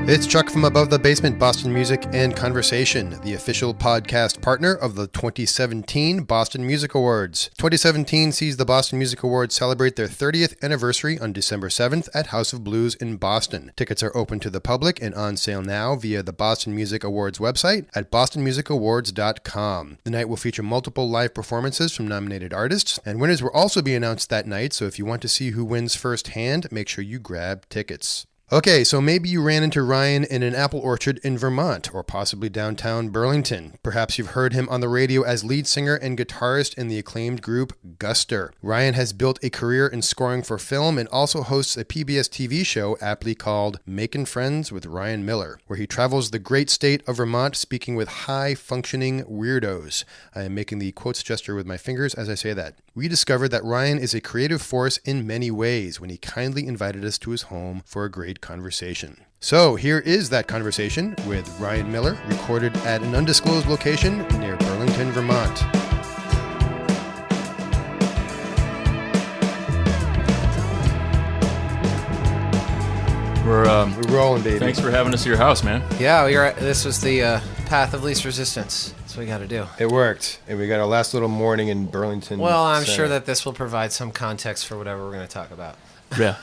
It's Chuck from Above the Basement, Boston Music and Conversation, the official podcast partner of the 2017 Boston Music Awards. 2017 sees the Boston Music Awards celebrate their 30th anniversary on December 7th at House of Blues in Boston. Tickets are open to the public and on sale now via the Boston Music Awards website at bostonmusicawards.com. The night will feature multiple live performances from nominated artists, and winners will also be announced that night, so if you want to see who wins firsthand, make sure you grab tickets. Okay, so maybe you ran into Ryan in an apple orchard in Vermont, or possibly downtown Burlington. Perhaps you've heard him on the radio as lead singer and guitarist in the acclaimed group Guster. Ryan has built a career in scoring for film and also hosts a PBS TV show aptly called Makin Friends with Ryan Miller, where he travels the great state of Vermont speaking with high-functioning weirdos. I am making the quotes gesture with my fingers as I say that. We discovered that Ryan is a creative force in many ways when he kindly invited us to his home for a great conversation. So here is that conversation with Ryan Miller, recorded at an undisclosed location near Burlington, Vermont. We're rolling, baby. Thanks for having us at your house, man. Yeah, this was the path of least resistance. That's what we got to do. It worked, and we got our last little morning in Burlington. Well, I'm Center. Sure that this will provide some context for whatever we're going to talk about. Yeah.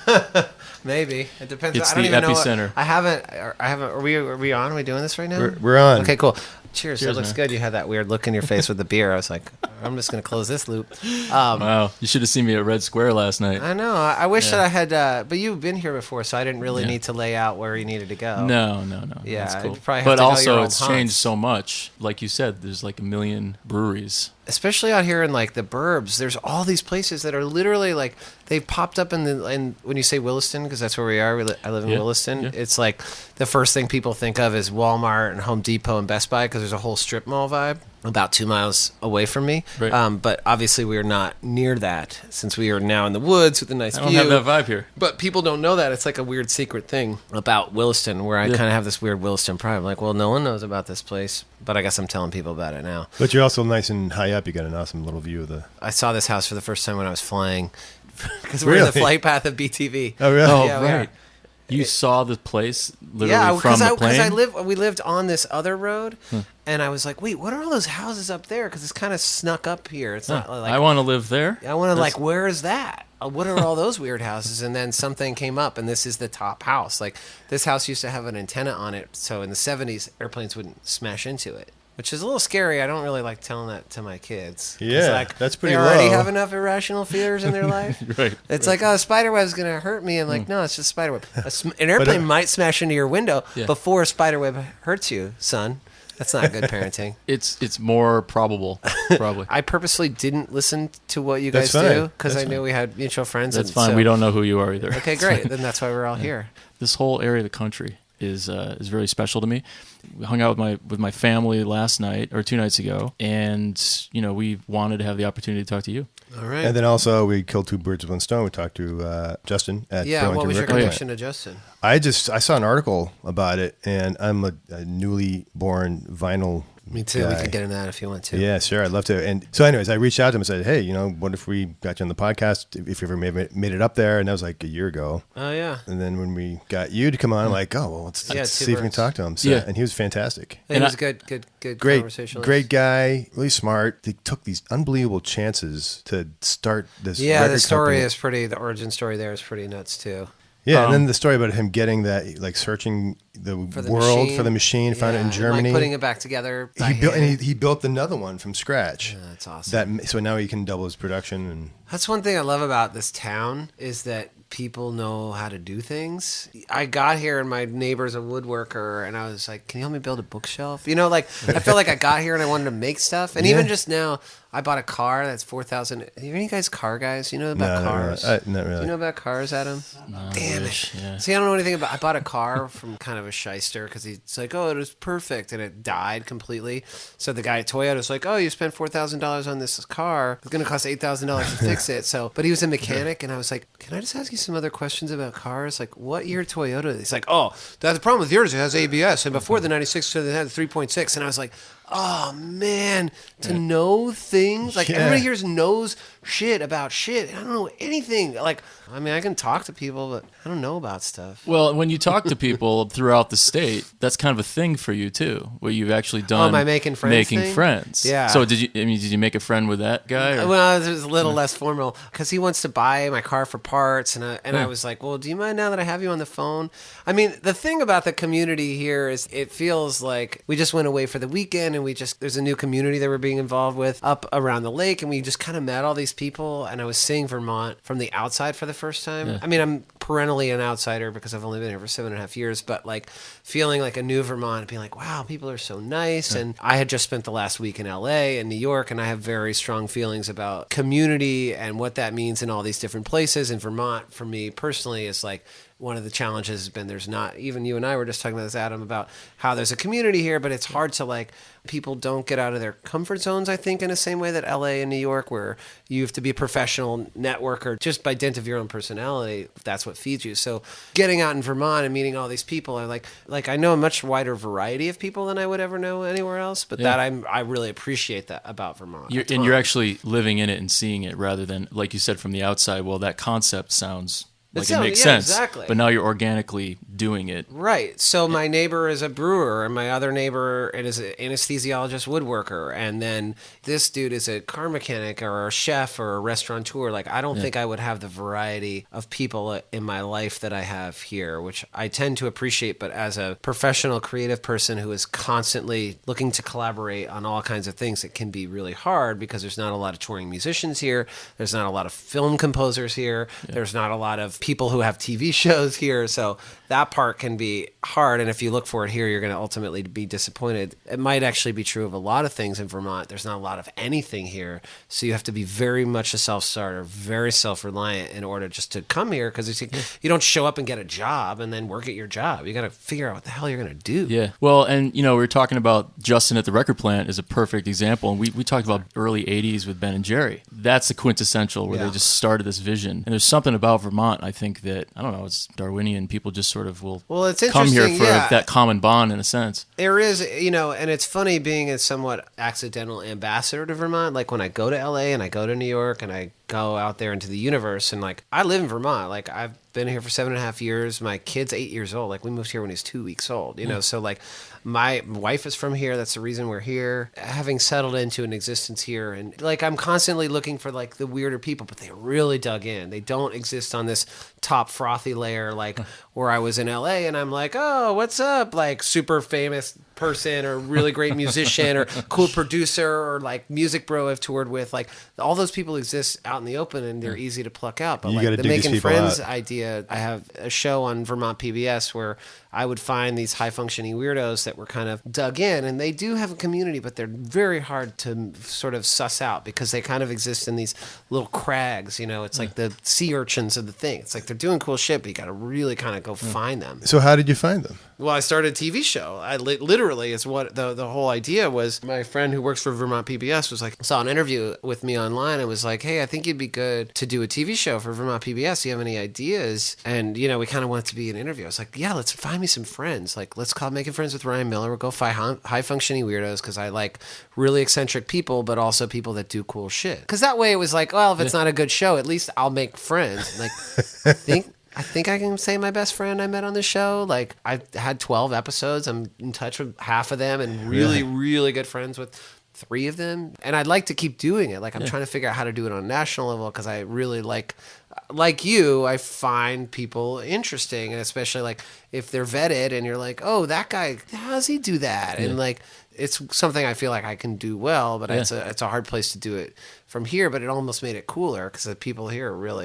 Maybe it depends. It's I don't the even epicenter. Know. I haven't. Are we on? Are we doing this right now? We're on. Okay, cool. Cheers. Cheers, It looks man. good. You had that weird look in your face with the beer. I was like, I'm just going to close this loop. Wow. You should have seen me at Red Square last night. I know. I wish that I had. But you've been here before, so I didn't really need to lay out where you needed to go. No. Yeah, That's cool. you probably have But to know your also, old it's haunts. changed so much. Like you said, there's like a million breweries. Especially out here in like the burbs, there's all these places that are literally like they've popped up in when you say Williston, because that's where we are. I live in Yeah, Williston. yeah. It's like the first thing people think of is Walmart and Home Depot and Best Buy, because there's a whole strip mall vibe about 2 miles away from me. Right. But obviously we are not near that, since we are now in the woods with a nice I don't view. have that vibe here. But people don't know that. It's like a weird secret thing about Williston, where I kind of have this weird Williston pride. I'm like, well, no one knows about this place, but I guess I'm telling people about it now. But you're also nice and high up. You got an awesome little view of the... I saw this house for the first time when I was flying, because we're in the flight path of BTV. Oh, really? Oh, Yeah, we right. are. You saw the place literally from the plane? We lived on this other road, and I was like, wait, what are all those houses up there? Because it's kind of snuck up here. It's not like I want to live there. I want to where is that? What are all those weird houses? And then something came up, and this is the top house. Like, this house used to have an antenna on it, so in the 70s, airplanes wouldn't smash into it, which is a little scary. I don't really like telling that to my kids. 'Cause, Yeah, like, that's pretty They already low. have enough irrational fears in their life. Right. It's like, oh, a spider web's going to hurt me. I'm like, no, it's just a spider web. An airplane might smash into your window before a spider web hurts you, son. That's not good parenting. It's more probable, probably. I purposely didn't listen to what you guys That's fine. do, because I That's knew we had mutual friends. That's and fine. so- We don't know who you are either. Okay, great. Then that's why we're all here. This whole area of the country is very special to me. We hung out with my family last night or 2 nights ago, and we wanted to have the opportunity to talk to you. All right. And then also we killed two birds with one stone. We talked to Justin at Burlington what was your Record Plant. connection to Justin? I saw an article about it, and I'm a newly born vinyl Me too. guy. We can get into that if you want to. Yeah, sure. I'd love to. And so anyways, I reached out to him and said, hey, what if we got you on the podcast, if you ever made it up there? And that was like a year ago. Oh, yeah. And then when we got you to come on, I'm like, oh, well, let's two see if we can birds. talk to him. So, Yeah. And he was fantastic. He was a good Great, conversationalist. great guy, really smart. He took these unbelievable chances to start this Yeah, record the story company. the origin story there is pretty nuts, too. Yeah, and then the story about him getting that, like searching the world for the machine, found it in Germany. Like putting it back together. He built another one from scratch. Yeah, that's awesome. So now he can double his production. And That's one thing I love about this town, is that people know how to do things. I got here and my neighbor's a woodworker, and I was like, can you help me build a bookshelf? I feel like I got here and I wanted to make stuff. And even just now, I bought a car that's $4,000. Are any guys car guys? You know about cars? Not really. Do you know about cars, Adam? No, Damn wish, it. yeah. See, I don't know anything about. I bought a car from kind of a shyster, because he's like, oh, it was perfect, and it died completely. So the guy at Toyota's like, oh, you spent $4,000 on this car. It's going to cost $8,000 to fix it. But he was a mechanic, and I was like, can I just ask you some other questions about cars? Like, what year Toyota? He's like, oh, that's the problem with yours. It has ABS, and before the 96, it had 3.6. And I was like, oh man, to know things like everybody here knows shit about shit. I don't know anything. Like I mean, I can talk to people, but I don't know about stuff. Well, when you talk to people throughout the state, that's kind of a thing for you too, where you've actually done my making friends thing? friends. Yeah. So did you make a friend with that guy? Or? Well, it was a little less formal because he wants to buy my car for parts, and I was like, well, do you mind now that I have you on the phone? I mean, the thing about the community here is it feels like we just went away for the weekend, and there's a new community that we're being involved with up around the lake, and we just kind of met all these people, and I was seeing Vermont from the outside for the first time. Yeah. I mean, I'm perennially an outsider because I've only been here for 7.5 years, but like feeling like a new Vermont, being like, wow, people are so nice. And I had just spent the last week in LA and New York, and I have very strong feelings about community and what that means in all these different places. And Vermont, for me personally, is like one of the challenges has been there's not, even you and I were just talking about this, Adam, about how there's a community here, but it's hard to like, people don't get out of their comfort zones, I think, in the same way that LA and New York, where you have to be a professional networker just by dint of your own personality. That's what feeds you. So getting out in Vermont and meeting all these people, I like I know a much wider variety of people than I would ever know anywhere else, but that I really appreciate that about Vermont. And you're actually living in it and seeing it rather than, like you said, from the outside, well, that concept sounds like it makes sense, exactly. But now you're organically doing it. Right. So my neighbor is a brewer, and my other neighbor is an anesthesiologist woodworker, and then this dude is a car mechanic or a chef or a restaurateur. Like, I don't think I would have the variety of people in my life that I have here, which I tend to appreciate, but as a professional creative person who is constantly looking to collaborate on all kinds of things, it can be really hard because there's not a lot of touring musicians here. There's not a lot of film composers here. Yeah. There's not a lot of people who have TV shows here, so that part can be hard, and if you look for it here, you're going to ultimately be disappointed. It might actually be true of a lot of things in Vermont. There's not a lot of anything here, so you have to be very much a self-starter, very self-reliant in order just to come here, because you don't show up and get a job and then work at your job. You got to figure out what the hell you're going to do. Yeah, well, and we were talking about Justin at the record plant is a perfect example, and we talked about early 80s with Ben and Jerry. That's the quintessential where they just started this vision, and there's something about Vermont, I think that, I don't know, it's Darwinian. People just sort of will it's come here for that common bond in a sense. There is, and it's funny being a somewhat accidental ambassador to Vermont. Like when I go to LA and I go to New York and I go out there into the universe, and like I live in Vermont. Like I've been here for 7.5 years. My kid's 8 years old. Like we moved here when he was 2 weeks old, so like my wife is from here. That's the reason we're here. Having settled into an existence here, and like I'm constantly looking for like the weirder people, but they really dug in. They don't exist on this top frothy layer like where I was in LA and I'm like, oh, what's up? Like super famous person or really great musician or cool producer or like music bro I've toured with. Like all those people exist out in the open and they're easy to pluck out. But like the Makin Friends idea, I have a show on Vermont PBS where I would find these high functioning weirdos that were kind of dug in, and they do have a community, but they're very hard to sort of suss out because they kind of exist in these little crags. It's like the sea urchins of the thing. It's like they're doing cool shit, but you got to really kind of go find them. So how did you find them? Well, I started a TV show. I literally is what the whole idea was. My friend who works for Vermont PBS was like, saw an interview with me online and was like, hey, I think you'd be good to do a TV show for Vermont PBS. Do you have any ideas? And, we kind of want it to be an interview. I was like, yeah, let's find me some friends. Like, let's call Making Friends with Ryan Miller. We'll go find high-functioning weirdos because I like really eccentric people, but also people that do cool shit. Because that way it was like, well, if it's not a good show, at least I'll make friends. Like, I think I can say my best friend I met on the show. Like, I've had 12 episodes. I'm in touch with half of them and really, really good friends with 3 of them. And I'd like to keep doing it. Like, I'm trying to figure out how to do it on a national level because I really like you, I find people interesting. And especially, like, if they're vetted and you're like, oh, that guy, how does he do that? And, like, it's something I feel like I can do well, but it's a hard place to do it from here. But it almost made it cooler because the people here are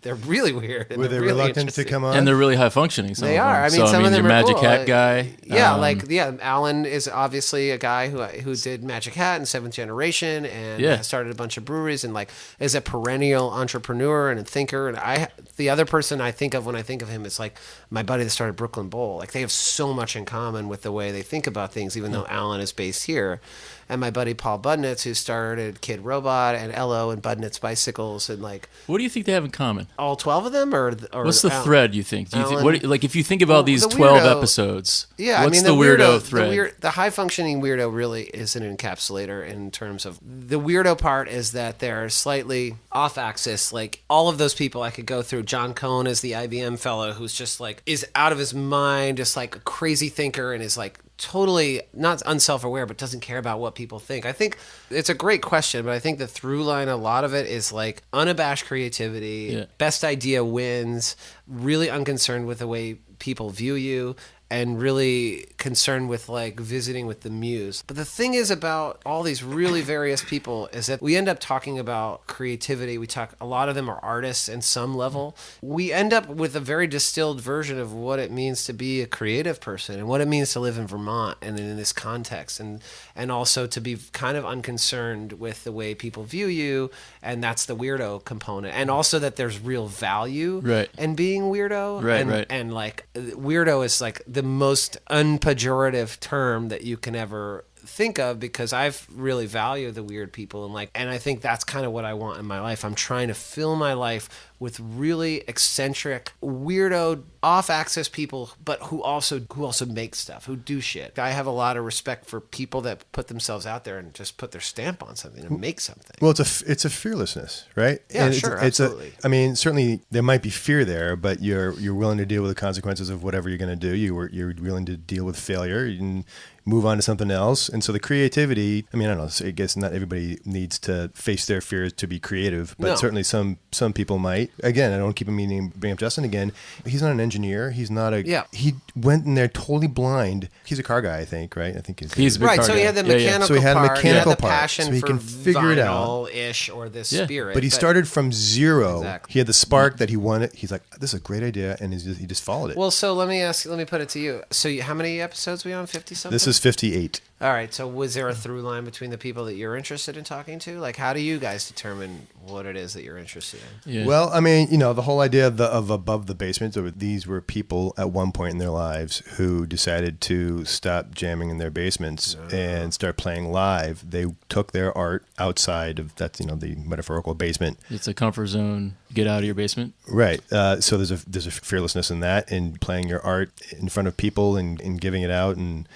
they're really weird. Were they really reluctant to come on? And they're really high functioning. They are. I mean, some of them your are Magic cool. Hat guy. Yeah, Alan is obviously a guy who did Magic Hat and Seventh Generation and started a bunch of breweries and like is a perennial entrepreneur and a thinker. And the other person I think of when I think of him is like my buddy that started Brooklyn Bowl. Like they have so much in common with the way they think about things, even though Alan was based here. And my buddy Paul Budnitz, who started Kid Robot and Ello and Budnitz Bicycles, and like, What do you think they have in common? all 12 of them, or What's the thread? You think? Alan- Like if you think about these the 12 weirdo- episodes, Yeah, what's I mean, the weirdo thread? The high functioning weirdo really is an encapsulator in terms of the weirdo part is that they're slightly off axis. Like all of those people I could go through. John Cohn is the IBM fellow who's just like is out of his mind, just like a crazy thinker, and is like totally not unself-aware, but doesn't care about what people think. I think it's a great question, but I think the through line, a lot of it is like unabashed creativity, best idea wins, really unconcerned with the way people view you, and really concerned with like visiting with the muse. But the thing is about all these really various people is that we end up talking about creativity. A lot of them are artists in some level. We end up with a very distilled version of what it means to be a creative person and what it means to live in Vermont and in this context, and also to be kind of unconcerned with the way people view you, and that's the weirdo component. And also that there's real value in being weirdo. And like weirdo is like the most unpejorative term that you can ever think of, because I've really valued the weird people, and I think that's kind of what I want in my life. I'm trying to fill my life with really eccentric, weirdo, off-axis people, but who also make stuff, who do shit. I have a lot of respect for people that put themselves out there and just put their stamp on something and make something. Well, it's a fearlessness, right? Yeah, and sure, it's absolutely. I mean, certainly there might be fear there, but you're willing to deal with the consequences of whatever you're going to do. You're willing to deal with failure and move on to something else. And so the creativity, I mean, I don't know, I guess not everybody needs to face their fears to be creative, but certainly some people might. Again, I don't keep bring up Justin again. He's not an engineer. He's not he went in there totally blind. He's a car guy, I think, right? I think he's a big car so guy. He had the mechanical So he had a part, mechanical he had the part, passion so he for can figure it out. vinyl-ish or this spirit. But he started from zero. Exactly. He had the spark that he wanted. He's like, this is a great idea, and he just followed it. Well, so let me put it to you. So how many episodes are we on? 50-something? This is 58. All right. So was there a through line between the people that you're interested in talking to? Like, how do you guys determine what it is that you're interested in? Yeah. Well, I mean, the whole idea of above the basement, these were people at one point in their lives who decided to stop jamming in their basements and start playing live. They took their art outside of the metaphorical basement. It's a comfort zone. Get out of your basement. Right. So there's a fearlessness in that, in playing your art in front of people and giving it out, and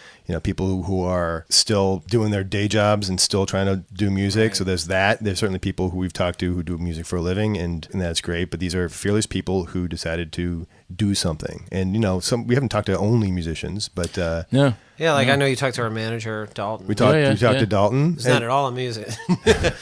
people who are still doing their day jobs and still trying to do music. Right. So there's that. There's certainly people who we've talked to who do music for a living, and that's great. But these are fearless people who decided to do something. And we haven't talked to only musicians, but no. Yeah, I know you talked to our manager, Dalton. We talked to Dalton. He's not at all a music.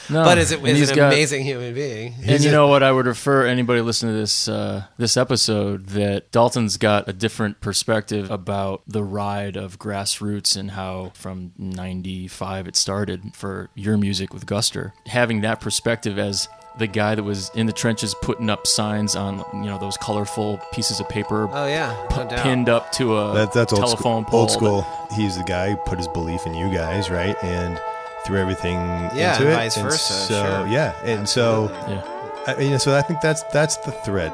No, but is an amazing human being. And you know what? I would refer anybody listening to this episode that Dalton's got a different perspective about the ride of grassroots and how from 95 it started for your music with Guster. Having that perspective as the guy that was in the trenches putting up signs on those colorful pieces of paper. Oh yeah, no doubt. Pinned up to a telephone pole. Old school. He's the guy who put his belief in you guys, right, and threw everything into it. And vice versa. So sure. yeah, and absolutely. so I think that's the thread.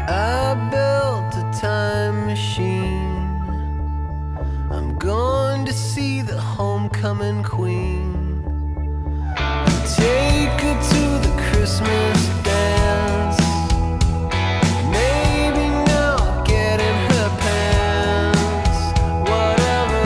I built a time machine. I'm going to see the homecoming queen. Take her to the Christmas dance. Maybe not get in her pants. Whatever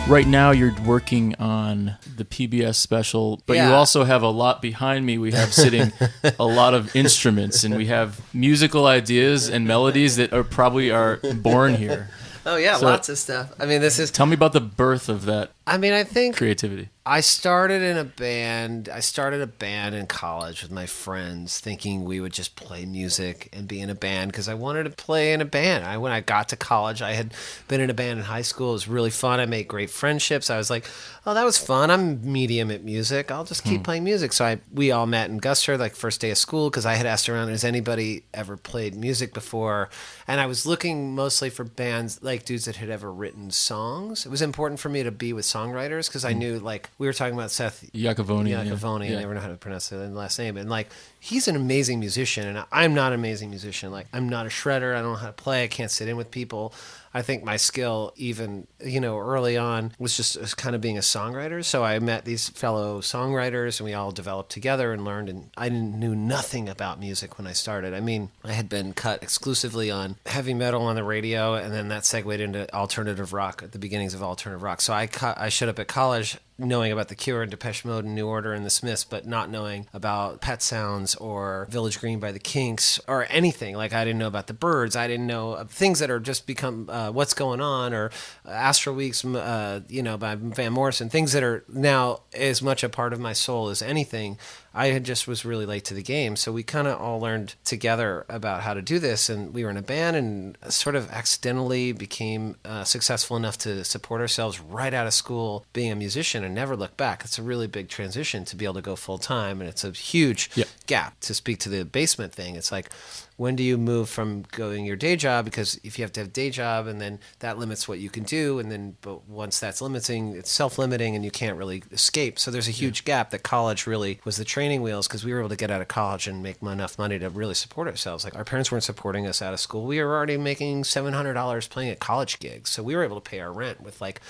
Right now, you're working on the PBS special, but you Yeah. also have a lot behind me. We have sitting a lot of instruments, and we have musical ideas and melodies that are probably born here. Oh yeah, So- lots of stuff. I mean, this is. Tell me about the birth of that I mean, I think creativity. I started in a band. I started a band in college with my friends, thinking we would just play music and be in a band because I wanted to play in a band. When I got to college, I had been in a band in high school. It was really fun. I made great friendships. I was like, "Oh, that was fun. I'm medium at music. I'll just keep playing music." So we all met in Guster, like first day of school, because I had asked around, "Has anybody ever played music before?" And I was looking mostly for bands like dudes that had ever written songs. It was important for me to be with songwriters because I knew, like, we were talking about Seth Iacovoni. Iacovoni. Yeah. I never know how to pronounce the last name. And like, he's an amazing musician, and I'm not an amazing musician. Like, I'm not a shredder. I don't know how to play. I can't sit in with people. I think my skill, even, early on, was just kind of being a songwriter. So I met these fellow songwriters, and we all developed together and learned. And I knew nothing about music when I started. I mean, I had been cut exclusively on heavy metal on the radio, and then that segued into alternative rock at the beginnings of alternative rock. So I showed up at college knowing about The Cure and Depeche Mode and New Order and the Smiths, but not knowing about Pet Sounds or Village Green by the Kinks or anything. Like, I didn't know about the Byrds. I didn't know of things that are just become What's Going On or Astral Weeks, by Van Morrison, things that are now as much a part of my soul as anything. I just was really late to the game. So we kind of all learned together about how to do this. And we were in a band and sort of accidentally became successful enough to support ourselves right out of school being a musician and never look back. It's a really big transition to be able to go full time. And it's a huge gap. To speak to the basement thing, it's like, when do you move from going your day job? Because if you have to have a day job, and then that limits what you can do, and then but once that's limiting, it's self-limiting, and you can't really escape. So there's a huge gap that college really was the training wheels, because we were able to get out of college and make enough money to really support ourselves. Like, our parents weren't supporting us out of school. We were already making $700 playing at college gigs, so we were able to pay our rent with like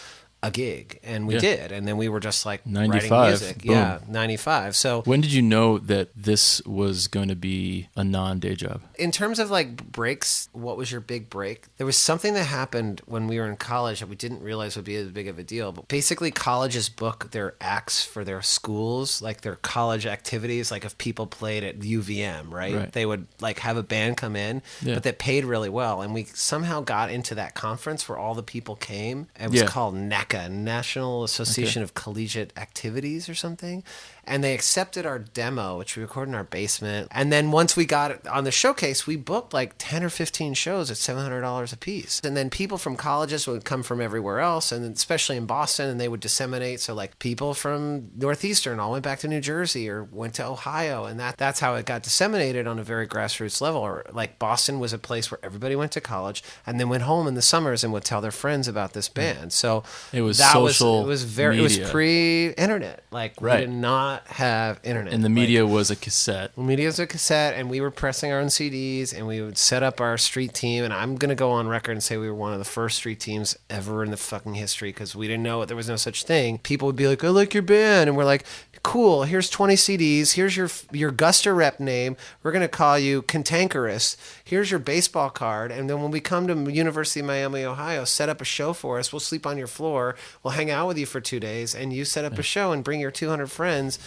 a gig, and we did. And then we were just like 95, writing music. boom. Yeah, 95. So When did you know that this was going to be a non-day job? in terms of like breaks, what was your big break? There was something that happened when we were in college that we didn't realize would be as big of a deal. But basically, colleges book their acts for their schools, like their college activities. Like if people played at UVM, right? They would like have a band come in, but that paid really well. And we somehow got into that conference where all the people came. It was called NACA, National Association of Collegiate Activities or something. And they accepted our demo, which we recorded in our basement. And then once we got it on the showcase, we booked like 10 or 15 shows at $700 a piece. And then people from colleges would come from everywhere else, and especially in Boston, and they would disseminate. So like people from Northeastern all went back to New Jersey or went to Ohio. And that's how it got disseminated on a very grassroots level. Or like Boston was a place where everybody went to college and then went home in the summers and would tell their friends about this band. So It was that social it was media. pre-internet. Like we did not have internet. And the media was a cassette. Media was a cassette, and we were pressing our own CDs, and we would set up our street team. And I'm gonna go on record and say we were one of the first street teams ever in the fucking history, because we didn't know there was no such thing. People would be like, "I like your band," and we're like, "Cool. Here's 20 CDs. Here's your Guster rep name. We're gonna call you Cantankerous. Here's your baseball card. And then when we come to University of Miami, Ohio, set up a show for us. We'll sleep on your floor. We'll hang out with you for 2 days, and you set up a show and bring your 200 friends."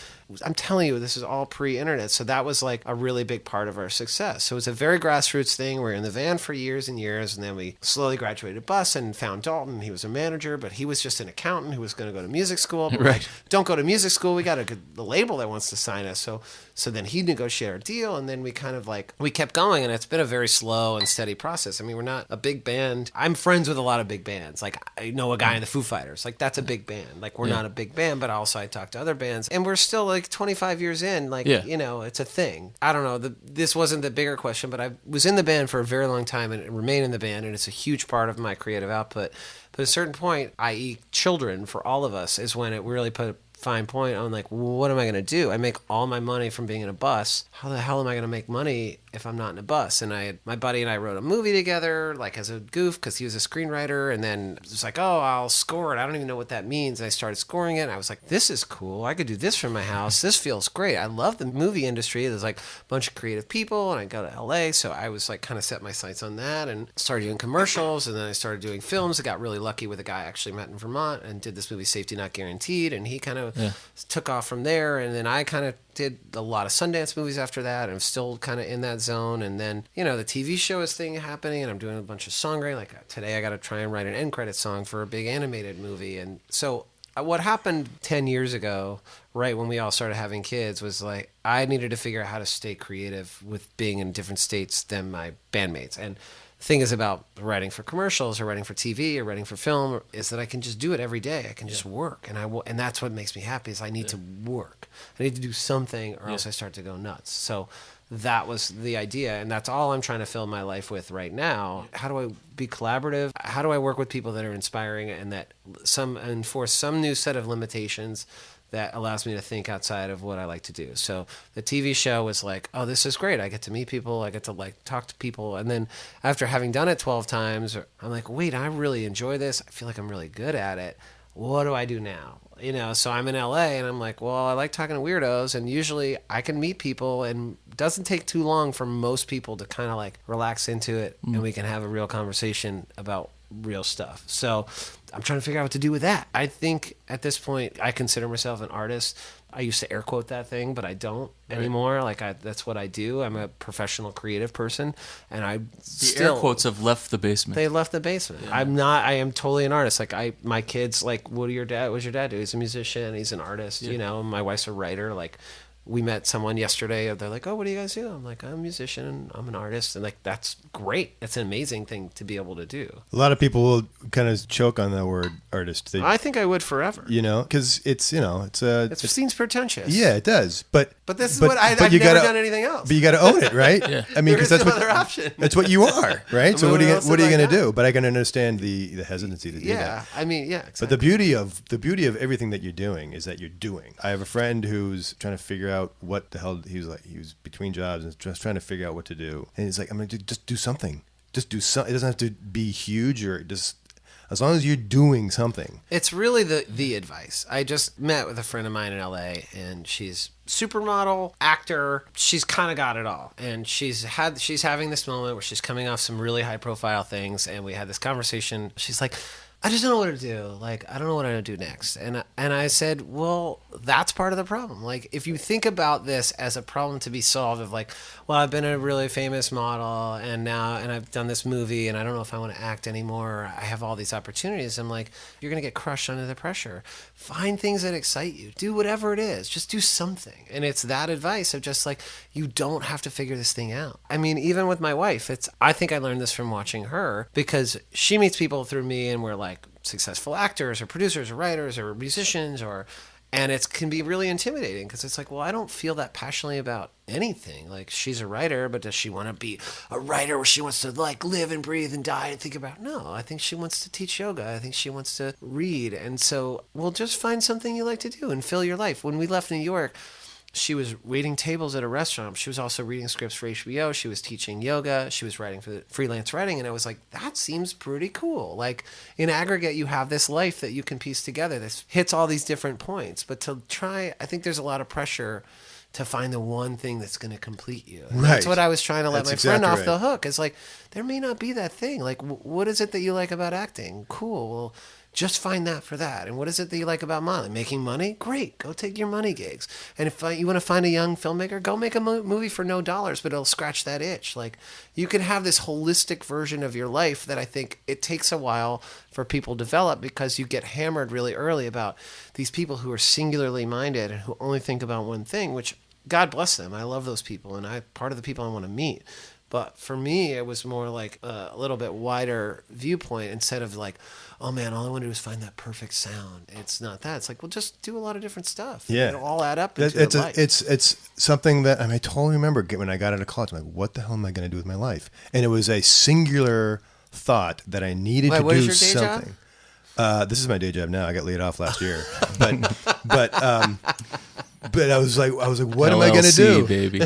I'm telling you, this is all pre-internet. So that was like a really big part of our success. So it was a very grassroots thing. We were in the van for years and years, and then we slowly graduated to bus and found Dalton. He was a manager, but he was just an accountant who was going to go to music school. But we're like, "Don't go to music school. We got the label that wants to sign us." So then he negotiated our deal, and then we kind of like, we kept going, and it's been a very slow and steady process. I mean, we're not a big band. I'm friends with a lot of big bands. Like, I know a guy in the Foo Fighters. Like, that's a big band. Like, we're not a big band, but also I talk to other bands, and we're still like 25 years in. Like, it's a thing. I don't know. This wasn't the bigger question, but I was in the band for a very long time and remain in the band, and it's a huge part of my creative output. But at a certain point, i.e. children, for all of us, is when it really put fine point. I'm like, well, what am I going to do? I make all my money from being in a bus. How the hell am I going to make money if I'm not in a bus? And my buddy and I wrote a movie together, like as a goof, because he was a screenwriter. And then it was like, oh, I'll score it. I don't even know what that means. And I started scoring it. And I was like, this is cool. I could do this from my house. This feels great. I love the movie industry. There's like a bunch of creative people, and I go to LA. So I was like kind of set my sights on that and started doing commercials. And then I started doing films. I got really lucky with a guy I actually met in Vermont and did this movie, Safety Not Guaranteed. And he kind of took off from there. And then I kind of did a lot of Sundance movies after that, and I'm still kind of in that zone. And then, the TV show is thing happening, and I'm doing a bunch of songwriting. Like today I got to try and write an end credit song for a big animated movie. And so what happened 10 years ago, right when we all started having kids, was like I needed to figure out how to stay creative with being in different states than my bandmates. And the thing is about writing for commercials or writing for TV or writing for film is that I can just do it every day. I can just work, and that's what makes me happy. Is I need to work. I need to do something, or else I start to go nuts. So that was the idea, and that's all I'm trying to fill my life with right now. How do I be collaborative? How do I work with people that are inspiring and that enforce some new set of limitations that allows me to think outside of what I like to do? So the TV show was like, oh, this is great. I get to meet people. I get to like talk to people. And then after having done it 12 times, I'm like, wait, I really enjoy this. I feel like I'm really good at it. What do I do now? So I'm in LA and I'm like, well, I like talking to weirdos, and usually I can meet people, and it doesn't take too long for most people to kind of like relax into it, and we can have a real conversation about real stuff. So I'm trying to figure out what to do with that. I think at this point I consider myself an artist. I used to air quote that thing, but I don't anymore. Like that's what I do. I'm a professional creative person, and air quotes have left the basement. They left the basement. Yeah. I am totally an artist. Like my kids, like, what's your dad do? He's a musician. He's an artist. Yeah. My wife's a writer. Like, we met someone yesterday. They're like, oh, what do you guys do? I'm like, I'm a musician and I'm an artist. And like, that's great. That's an amazing thing to be able to do. A lot of people will kind of choke on that word artist. I think I would forever. Because it seems pretentious. Yeah, it does. But this is what I've never done anything else. But you got to own it, right? Yeah. I mean, because that's no other option. That's what you are, right? So what are you going to do? But I can understand the hesitancy to do that. Yeah, I mean, yeah. Exactly. But the beauty of everything that you're doing is that you're doing. I have a friend who's trying to figure out what the hell he was between jobs and just trying to figure out what to do. And he's like, I'm going to just do something. Just do something. It doesn't have to be huge, or just as long as you're doing something. It's really the advice. I just met with a friend of mine in LA, and she's supermodel, actor. She's kind of got it all. And she's having this moment where she's coming off some really high profile things, and we had this conversation. She's like, I just don't know what to do. Like, I don't know what I'm going to do next. And I said, well, that's part of the problem. Like, if you think about this as a problem to be solved of like, well, I've been a really famous model and I've done this movie and I don't know if I want to act anymore. Or I have all these opportunities. I'm like, you're going to get crushed under the pressure. Find things that excite you. Do whatever it is. Just do something. And it's that advice of just like, you don't have to figure this thing out. I mean, even with my wife, I think I learned this from watching her, because she meets people through me and we're like successful actors or producers or writers or musicians, and it can be really intimidating because it's like, well, I don't feel that passionately about anything. Like, she's a writer, but does she want to be a writer where she wants to like live and breathe and die and think about? No, I think she wants to teach yoga. I think she wants to read. And so, well, just find something you like to do and fill your life. When we left New York, she was waiting tables at a restaurant. She was also reading scripts for HBO. She was teaching yoga. She was writing for the freelance writing. And I was like, that seems pretty cool. Like, in aggregate, you have this life that you can piece together that hits all these different points. But to try, I think there's a lot of pressure to find the one thing that's going to complete you. And that's what I was trying to let my friend off the hook. It's like, there may not be that thing. Like, what is it that you like about acting? Cool. Well, just find that for that. And what is it that you like about modeling? Making money? Great. Go take your money gigs. And if you want to find a young filmmaker, go make a movie for no dollars, but it'll scratch that itch. Like, you can have this holistic version of your life that I think it takes a while for people to develop, because you get hammered really early about these people who are singularly minded and who only think about one thing, which God bless them. I love those people, and part of the people I want to meet. But for me, it was more like a little bit wider viewpoint, instead of like, oh man, all I want to do is find that perfect sound. It's not that. It's like, well, just do a lot of different stuff. Yeah. It'll all add up into your life. It's something that, I totally remember when I got out of college, I'm like, what the hell am I going to do with my life? And it was a singular thought that I needed to do something. This is my day job now. I got laid off last year, but I was like, what am I going to do, baby?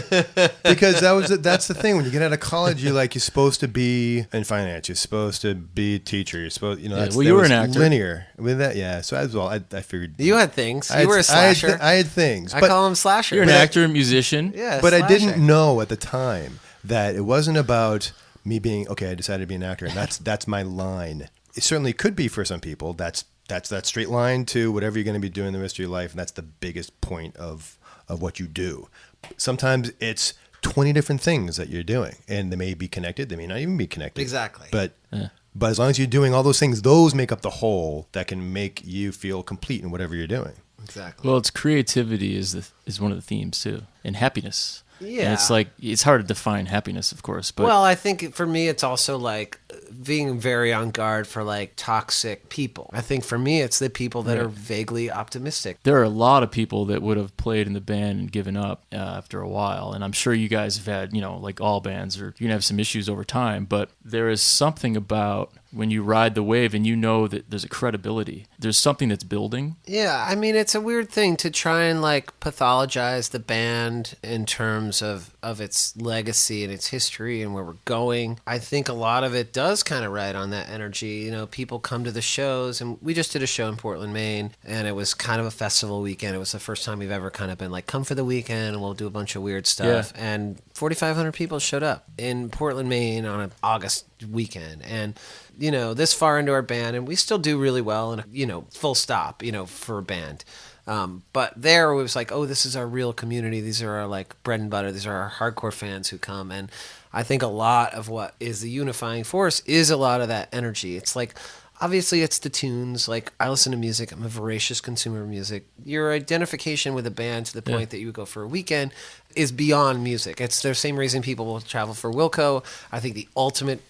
Because that's the thing. When you get out of college, you're supposed to be in finance. You're supposed to be a teacher. You're supposed, you were an actor. Linear with that, yeah. So as well, I figured you had things. You were a slasher. I had things. I call him slasher. You're an actor and musician. Yeah, but slasher. I didn't know at the time that it wasn't about me being okay. I decided to be an actor, and that's my line. It certainly could be for some people. That's that straight line to whatever you're going to be doing the rest of your life, and that's the biggest point of what you do. Sometimes it's 20 different things that you're doing, and they may be connected. They may not even be connected. Exactly. But as long as you're doing all those things, those make up the whole that can make you feel complete in whatever you're doing. Exactly. Well, it's creativity is one of the themes too, and happiness. Yeah. And it's hard to define happiness, of course. But well, I think for me, it's also being very on guard for toxic people. I think for me, it's the people that are vaguely optimistic. There are a lot of people that would have played in the band and given up after a while. And I'm sure you guys have had, like all bands, or you're going to have some issues over time. But there is something about when you ride the wave and you know that there's a credibility. There's something that's building. Yeah, I mean, it's a weird thing to try and pathologize the band in terms of its legacy and its history and where we're going. I think a lot of it does kind of ride on that energy. People come to the shows, and we just did a show in Portland, Maine, and it was kind of a festival weekend. It was the first time we've ever kind of been come for the weekend and we'll do a bunch of weird stuff. Yeah. And 4,500 people showed up in Portland, Maine on an August weekend. And this far into our band, and we still do really well, and full stop, for a band. But there it was oh, this is our real community. These are our bread and butter. These are our hardcore fans who come. And I think a lot of what is the unifying force is a lot of that energy. It's obviously it's the tunes. I listen to music. I'm a voracious consumer of music. Your identification with a band to the point that you would go for a weekend is beyond music. It's the same reason people will travel for Wilco. I think the ultimate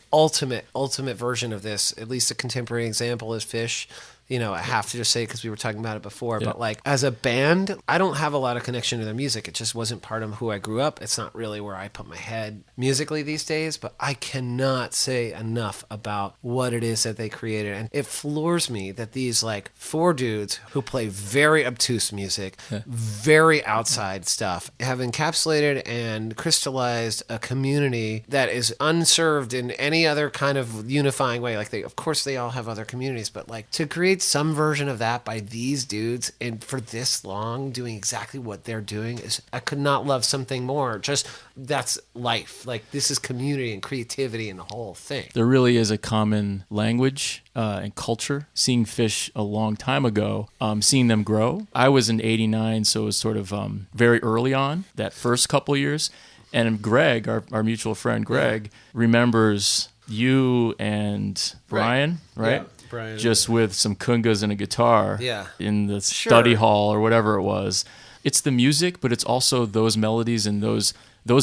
version of this, at least a contemporary example, is Fish. I have to just say because we were talking about it before, but as a band, I don't have a lot of connection to their music. It just wasn't part of who I grew up. It's not really where I put my head musically these days, but I cannot say enough about what it is that they created. And it floors me that these four dudes who play very obtuse music, very outside stuff, have encapsulated and crystallized a community that is unserved in any other kind of unifying way. Of course they all have other communities, but to create some version of that by these dudes and for this long doing exactly what they're doing I could not love something more. Just that's life. This is community and creativity and the whole thing. There really is a common language and culture. Seeing Fish a long time ago, seeing them grow. I was in '89, so it was sort of very early on, that first couple years. And Greg, our mutual friend Greg, remembers you and Brian, right? Yeah. Brian, just with some kungas and a guitar in the study hall or whatever it was. It's the music, but it's also those melodies and those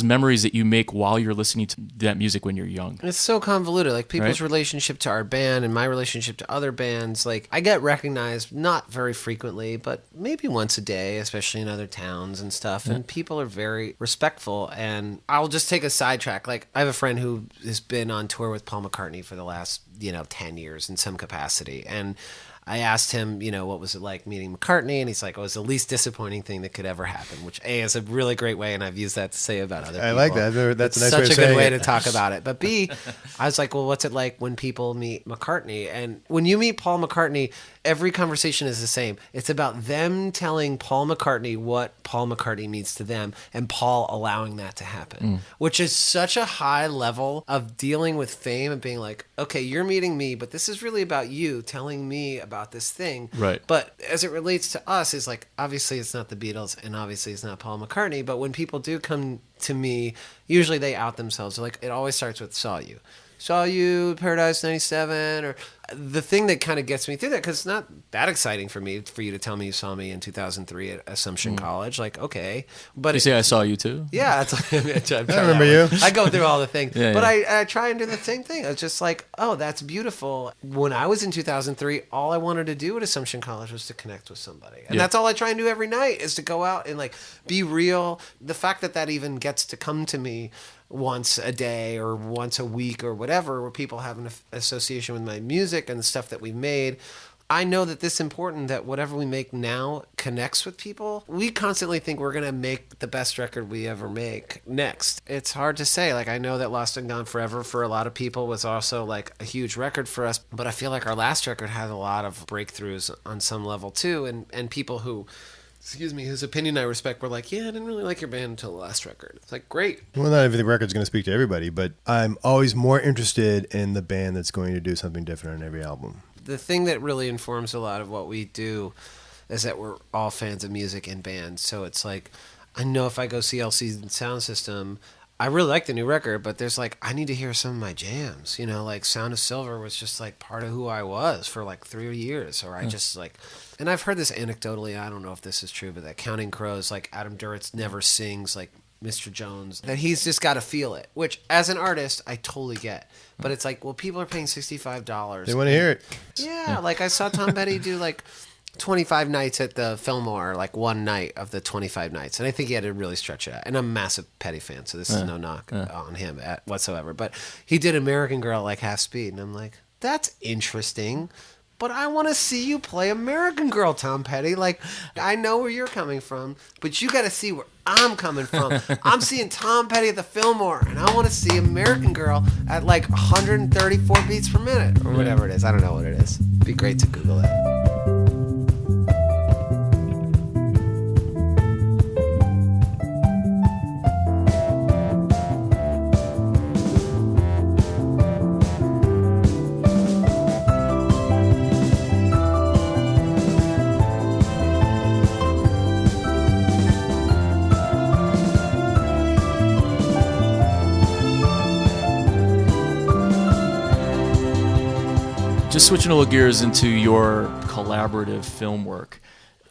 memories that you make while you're listening to that music when you're young. It's so convoluted. People's relationship to our band and my relationship to other bands. I get recognized not very frequently, but maybe once a day, especially in other towns and stuff. And people are very respectful. And I'll just take a sidetrack. I have a friend who has been on tour with Paul McCartney for the last 10 years in some capacity. And I asked him, what was it like meeting McCartney? And he's like, it was the least disappointing thing that could ever happen, which A, is a really great way, and I've used that to say about other people. I like that. That's a nice way of saying it. Such a good way to talk about it. But B, I was like, well, what's it like when people meet McCartney? And when you meet Paul McCartney, every conversation is the same. It's about them telling Paul McCartney what Paul McCartney means to them, and Paul allowing that to happen, which is such a high level of dealing with fame and being like, okay, you're meeting me, but this is really about you telling me about this thing. Right. But as it relates to us, is obviously it's not the Beatles and obviously it's not Paul McCartney, but when people do come to me, usually they out themselves. It always starts with saw you Paradise 97, or the thing that kind of gets me through that, because it's not that exciting for you to tell me you saw me in 2003 at Assumption College. Okay, but you say I saw you too. Yeah, I remember you. I go through all the things, but I try and do the same thing. It's just oh, that's beautiful. When I was in 2003, all I wanted to do at Assumption College was to connect with somebody, and that's all I try and do every night is to go out and be real. The fact that even gets to come to me once a day or once a week or whatever, where people have an association with my music and the stuff that we've made, I know that this is important, that whatever we make now connects with people. We constantly think we're going to make the best record we ever make next. It's hard to say. Like, I know that Lost and Gone Forever for a lot of people was also like a huge record for us, but I feel like our last record had a lot of breakthroughs on some level too, and people who, whose opinion I respect were like, yeah, I didn't really like your band until the last record. It's like, great. Well, not every record's going to speak to everybody, but I'm always more interested in the band that's going to do something different on every album. The thing that really informs a lot of what we do is that we're all fans of music and bands. So it's like, I know if I go see LC Sound System, I really like the new record, but there's like, I need to hear some of my jams. You know, like Sound of Silver was just like part of who I was for like 3 years. Or I just like, and I've heard this anecdotally, I don't know if this is true, but that Counting Crows, like Adam Duritz never sings like Mr. Jones, that he's just got to feel it, which as an artist, I totally get. But it's like, well, people are paying $65. They want to hear it. Yeah, like I saw Tom Petty do like 25 nights at the Fillmore, like one night of the 25 nights. And I think he had to really stretch it out. And I'm a massive Petty fan, so this is no knock on him whatsoever. But he did American Girl like half speed. And I'm like, that's interesting. But I want to see you play American Girl, Tom Petty. Like, I know where you're coming from, but you got to see where I'm coming from. I'm seeing Tom Petty at the Fillmore, and I want to see American Girl at like 134 beats per minute, or whatever it is. I don't know what it is. It'd be great to Google it. Just switching a little gears into your collaborative film work.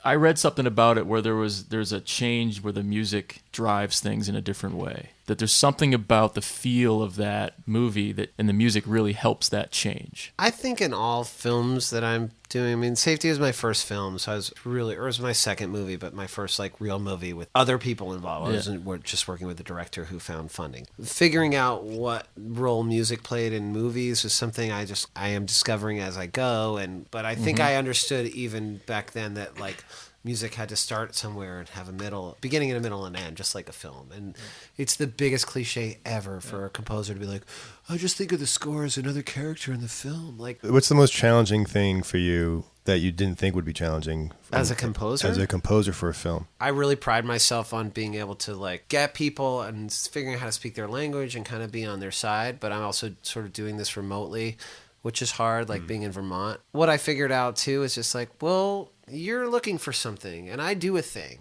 I read something about it where there's a change where the music drives things in a different way. That there's something about the feel of that movie and the music really helps that change. I think in all films that I'm doing, I mean, Safety was my first film, so it was my second movie, but my first like real movie with other people involved. I wasn't just working with the director who found funding. Figuring out what role music played in movies is something I am discovering as I go, but I think I understood even back then that like music had to start somewhere and have a beginning and a middle and end, just like a film. And it's the biggest cliche ever for a composer to be like, I just think of the score as another character in the film. Like, what's the most challenging thing for you that you didn't think would be challenging as a composer? As a composer for a film. I really pride myself on being able to like get people and figuring out how to speak their language and kind of be on their side. But I'm also sort of doing this remotely, which is hard, like being in Vermont. What I figured out too is just like, well, you're looking for something and I do a thing.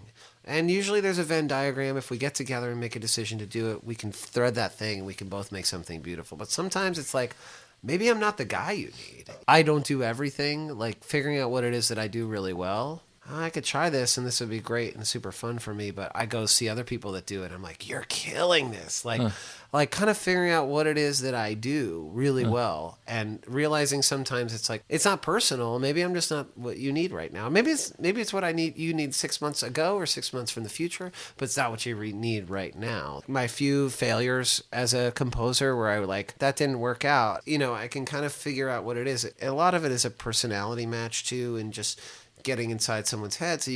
And usually there's a Venn diagram. If we get together and make a decision to do it, we can thread that thing and we can both make something beautiful. But sometimes it's like, maybe I'm not the guy you need. I don't do everything. Like figuring out what it is that I do really well. I could try this and this would be great and super fun for me, but I go see other people that do it. I'm like, you're killing this. Like kind of figuring out what it is that I do really well and realizing sometimes it's like, it's not personal. Maybe I'm just not what you need right now. Maybe it's what you need 6 months ago or 6 months from the future, but it's not what you need right now. My few failures as a composer where I like, that didn't work out, I can kind of figure out what it is. A lot of it is a personality match too, and just getting inside someone's head so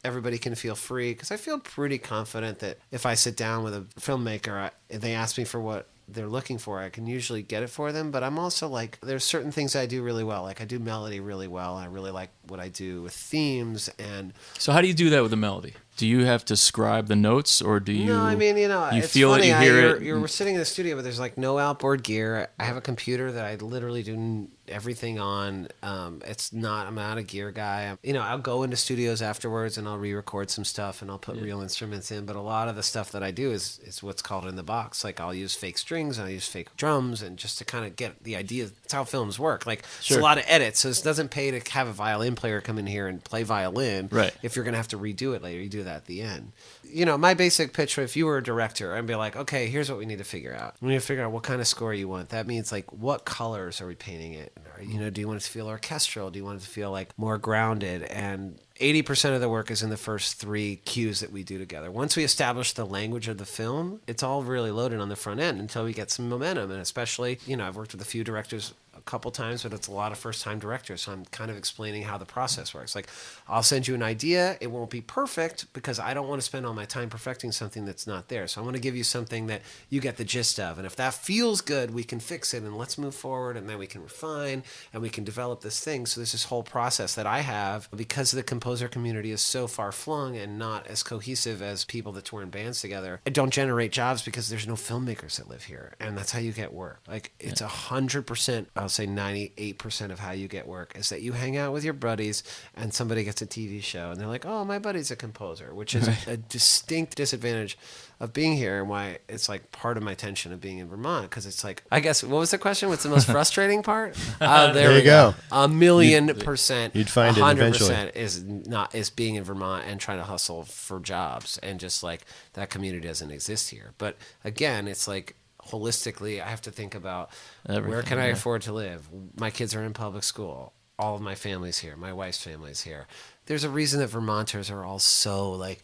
everybody can feel free, because I feel pretty confident that if I sit down with a filmmaker, if they ask me for what they're looking for, I can usually get it for them. But I'm also like, there's certain things I do really well. Like I do melody really well. I really like what I do with themes. And so how do you do that with the melody? Do you have to scribe the notes, or do you? No, I mean, you it's feel funny, it, you hear it. We're sitting in the studio, but there's like no outboard gear. I have a computer that I literally do everything on. I'm not a gear guy. I'll go into studios afterwards and I'll re-record some stuff and I'll put real instruments in. But a lot of the stuff that I do is what's called in the box. Like I'll use fake strings and I'll use fake drums, and just to kind of get the idea. That's how films work. Like it's a lot of edits, so it doesn't pay to have a violin player come in here and play violin. Right. If you're gonna have to redo it later, you do that at the end. My basic pitch, if you were a director, I'd be like, okay, here's what we need to figure out. We need to figure out what kind of score you want. That means like, what colors are we painting it? Or, do you want it to feel orchestral? Do you want it to feel like more grounded? And 80% of the work is in the first 3 cues that we do together. Once we establish the language of the film, it's all really loaded on the front end until we get some momentum. And especially, I've worked with a few directors a couple times, but it's a lot of first-time directors. So I'm kind of explaining how the process works. Like, I'll send you an idea. It won't be perfect because I don't want to spend all my time perfecting something that's not there. So I want to give you something that you get the gist of. And if that feels good, we can fix it and let's move forward, and then we can refine and we can develop this thing. So there's this whole process that I have because the composer community is so far-flung and not as cohesive as people that tour in bands together. I don't generate jobs because there's no filmmakers that live here, and that's how you get work. Like, it's 100%, I'll say 98% of how you get work is that you hang out with your buddies and somebody gets a TV show and they're like, oh, my buddy's a composer, which is a distinct disadvantage of being here, and why it's like part of my tension of being in Vermont, because it's like, I guess, what was the question? What's the most frustrating part? There you go. 1,000,000%. You'd find it eventually. 100% is being in Vermont and trying to hustle for jobs, and just like that community doesn't exist here. But again, it's like, holistically, I have to think about where can I afford to live? My kids are in public school. All of my family's here. My wife's family's here. There's a reason that Vermonters are all so like,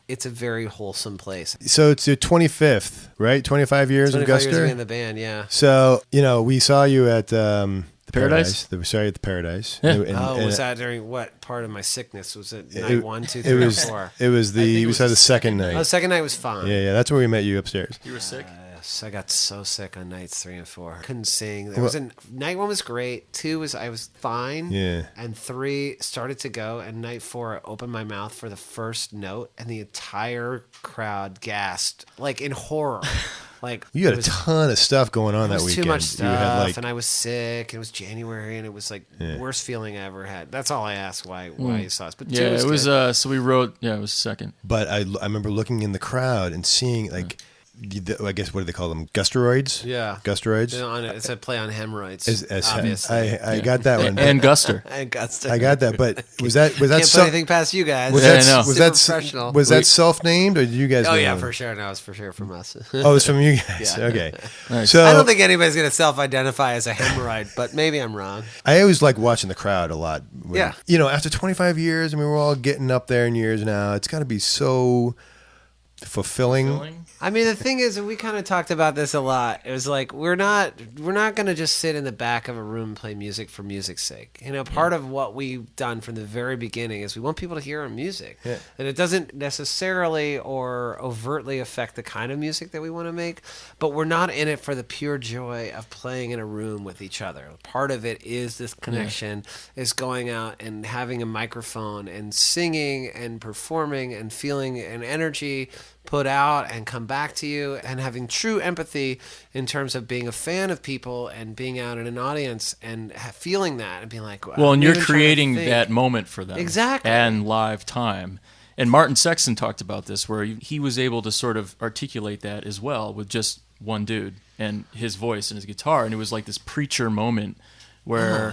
it's a very wholesome place. So it's your 25th, right? 25 years of Guster? 25 years of being in the band, yeah. So, we saw you at the Paradise? We saw you at the Paradise. Yeah. Was that during what part of my sickness? Was it night 1, 2, 3, or 4? It was we saw the second night. Oh, the second night was fine. Yeah, that's where we met you upstairs. You were sick? Yes, I got so sick on nights 3 and 4. Couldn't sing. Night 1 was great. 2 was I was fine. Yeah. And 3 started to go. And night 4, I opened my mouth for the first note, and the entire crowd gasped, like in horror. Like, you had a ton of stuff going on that weekend. Too much stuff, you had and I was sick. And it was January, and it was like worst feeling I ever had. That's all I asked why you saw us. But 2 was it was. good. So we wrote. Yeah, it was second. But I remember looking in the crowd and seeing like. I guess, what do they call them? Gusteroids? Yeah. Gusteroids? It's a play on hemorrhoids. Obviously. I got that one. And Guster. And Guster. I got that, but was that Can't put anything past you guys. Was professional. Was that self-named, or did you guys? Oh yeah, for sure. No, it's for sure from us. Oh, it's from you guys. Yeah. Okay. Nice. So I don't think anybody's gonna self-identify as a hemorrhoid, but maybe I'm wrong. I always like watching the crowd a lot. Yeah. After 25 years, we're all getting up there in years now. It's got to be so fulfilling. I mean, the thing is, we kind of talked about this a lot. It was like, we're not going to just sit in the back of a room and play music for music's sake. Part of what we've done from the very beginning is we want people to hear our music. Yeah. And it doesn't necessarily or overtly affect the kind of music that we want to make, but we're not in it for the pure joy of playing in a room with each other. Part of it is this connection, is going out and having a microphone and singing and performing and feeling an energy put out and come back to you, and having true empathy in terms of being a fan of people and being out in an audience and feeling that and being like, wow. Well, and you're creating that moment for them. Exactly. And live time. And Martin Sexton talked about this, where he was able to sort of articulate that as well with just one dude and his voice and his guitar. And it was like this preacher moment where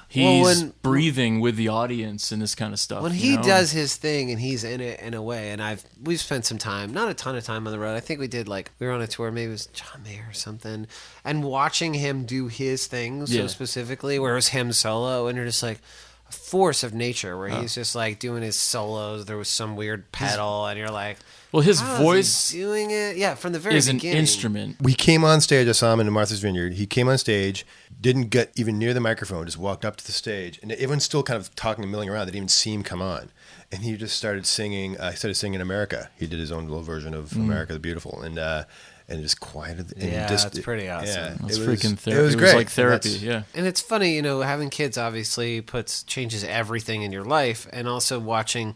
he's breathing with the audience and this kind of stuff. When he does his thing and he's in it in a way, and we've spent some time, not a ton of time on the road. I think we did, like, we were on a tour, maybe it was John Mayer or something, and watching him do his thing so specifically, where it was him solo, and you're just like, a force of nature, where he's just like doing his solos. There was some weird pedal, and you're like, well, his voice doing it, from the very beginning. An instrument. We came on stage. I saw him in Martha's Vineyard. He came on stage, didn't get even near the microphone, just walked up to the stage, and everyone's still kind of talking and milling around. They didn't even see him come on, and he just started singing. He started singing America. He did his own little version of America the Beautiful, and just quieted. And that's pretty awesome. Yeah, it was freaking therapy. It was great. It was like therapy. And it's funny, having kids obviously changes everything in your life, and also watching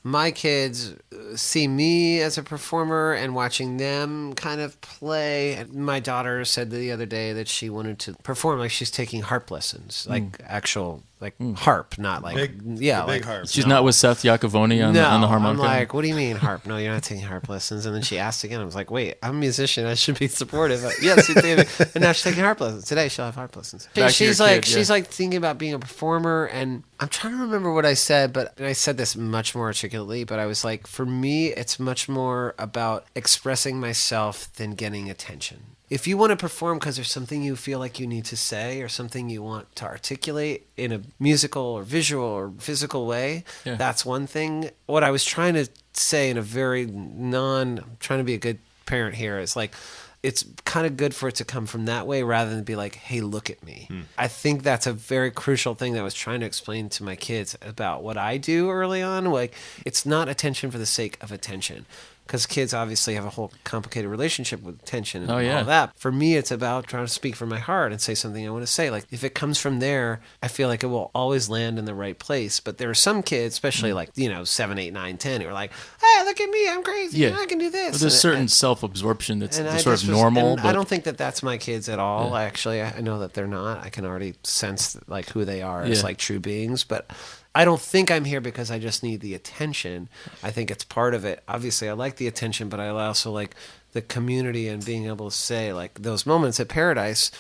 my kids see me as a performer and watching them kind of play. My daughter said the other day that she wanted to perform, like she's taking harp lessons, like actual, like harp, not like big harp. She's not with Seth Iacovoni on the harmonica. I'm like, what do you mean harp? No, you're not taking harp lessons. And then she asked again. I was like, wait, I'm a musician. I should be supportive. Yes, you did. And now she's taking harp lessons. Today she'll have harp lessons. She's like thinking about being a performer. And I'm trying to remember what I said, and I said this much more articulately, but I was like, for me, it's much more about expressing myself than getting attention. If you want to perform because there's something you feel like you need to say or something you want to articulate in a musical or visual or physical way, that's one thing. What I was trying to say in a very I'm trying to be a good parent here, is like, it's kind of good for it to come from that way rather than be like, hey, look at me. I think that's a very crucial thing that I was trying to explain to my kids about what I do early on. Like, it's not attention for the sake of attention. Because kids obviously have a whole complicated relationship with attention and all that. For me, it's about trying to speak from my heart and say something I want to say. Like, if it comes from there, I feel like it will always land in the right place. But there are some kids, especially like, 7, 8, 9, 10, who are like, hey, look at me, I'm crazy, I can do this. But there's certain self-absorption that's sort of was, normal. But I don't think that that's my kids at all. Actually, I know that they're not. I can already sense like who they are as like true beings. But I don't think I'm here because I just need the attention. I think it's part of it. Obviously, I like the attention, but I also like the community and being able to say, like, those moments at Paradise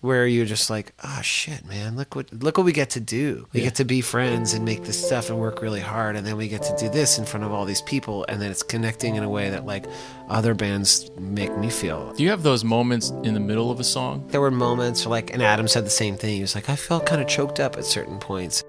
where you're just like, oh shit, man, look what we get to do. We get to be friends and make this stuff and work really hard, and then we get to do this in front of all these people, and then it's connecting in a way that like other bands make me feel. Do you have those moments in the middle of a song? There were moments like, and Adam said the same thing. He was like, I felt kind of choked up at certain points.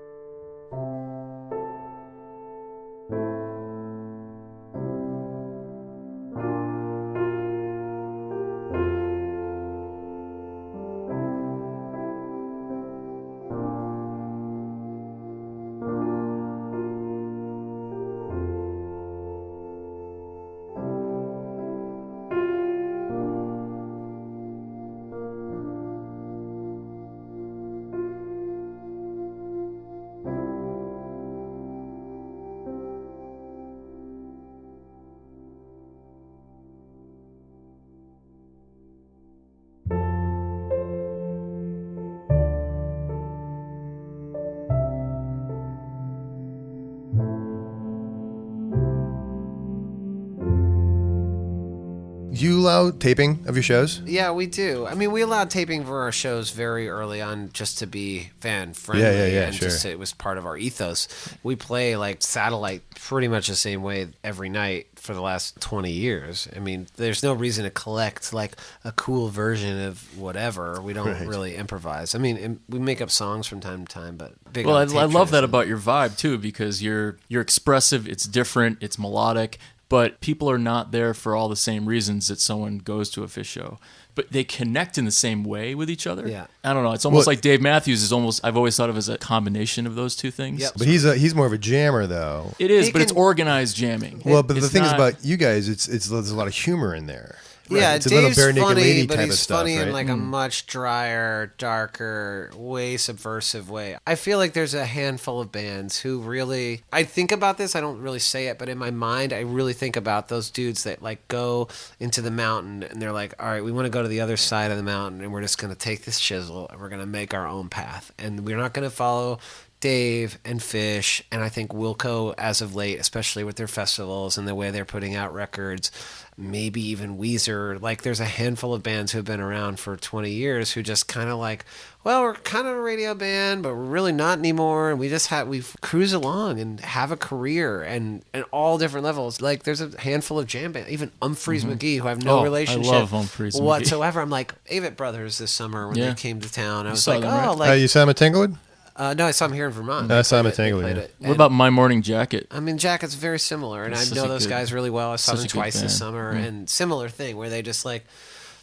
You allow taping of your shows? Yeah, we do. I mean, we allowed taping for our shows very early on just to be fan friendly. Yeah, and sure. Just it was part of our ethos. We play like satellite pretty much the same way every night for the last 20 years. I mean, there's no reason to collect like a cool version of whatever. We don't really improvise. I mean, we make up songs from time to time, but big. Well, I love that about your vibe too, because you're expressive. It's different. It's melodic. But people are not there for all the same reasons that someone goes to a Fish show. But they connect in the same way with each other. Yeah. I don't know. It's almost like Dave Matthews is almost, I've always thought of as a combination of those two things. Yep. But he's more of a jammer, though. It is, but it's organized jamming. Well, but the thing is about you guys, it's there's a lot of humor in there. Yeah, it's a Dave's little bare naked funny, lady but type he's of stuff, funny right? in like a much drier, darker, way subversive way. I feel like there's a handful of bands who really, I think about this, I don't really say it, but in my mind, I really think about those dudes that like go into the mountain and they're like, all right, we want to go to the other side of the mountain and we're just going to take this chisel and we're going to make our own path. And we're not going to follow Dave and Fish, and I think Wilco as of late, especially with their festivals and the way they're putting out records, maybe even Weezer. Like, there's a handful of bands who have been around for 20 years who just kind of like, well, we're kind of a radio band, but we're really not anymore. And we cruise along and have a career and all different levels. Like, there's a handful of jam bands, even Humphreys McGee, who have no relationship I love Humphreys whatsoever. I'm like, Avett Brothers this summer when they came to town. I was like, you saw him at Tanglewood? No, I saw him here in Vermont. I saw him at Tanglewood. What about My Morning Jacket? I mean, Jacket's very similar, and I know those guys really well. I saw them twice this summer, and similar thing where they just like,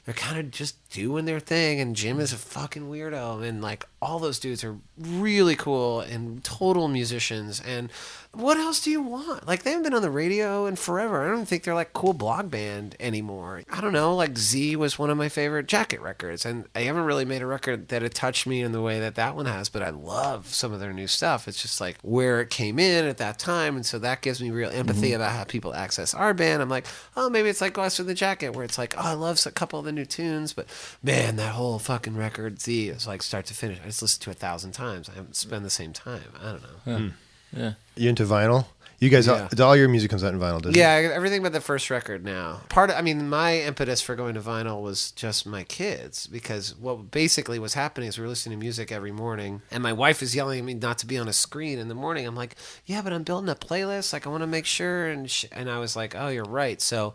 they're kind of just doing their thing, and Jim is a fucking weirdo, and like all those dudes are really cool and total musicians. And what else do you want? Like, they haven't been on the radio in forever. I don't think they're like cool blog band anymore. I don't know, like Z was one of my favorite Jacket records, and I haven't really made a record that had touched me in the way that one has, but I love some of their new stuff. It's just like where it came in at that time, and so that gives me real empathy about how people access our band. I'm like, oh, maybe it's like Guster the Jacket, where it's like, oh, I love a couple of the new tunes, but man, that whole fucking record Z is like start to finish. I just listened to it 1,000 times. I haven't spent the same time. I don't know. Yeah. You into vinyl? You guys, all your music comes out in vinyl, doesn't it? Yeah, everything but the first record now. My impetus for going to vinyl was just my kids, because what basically was happening is we were listening to music every morning, and my wife is yelling at me not to be on a screen in the morning. I'm like, yeah, but I'm building a playlist. Like, I want to make sure. And I was like, oh, you're right. So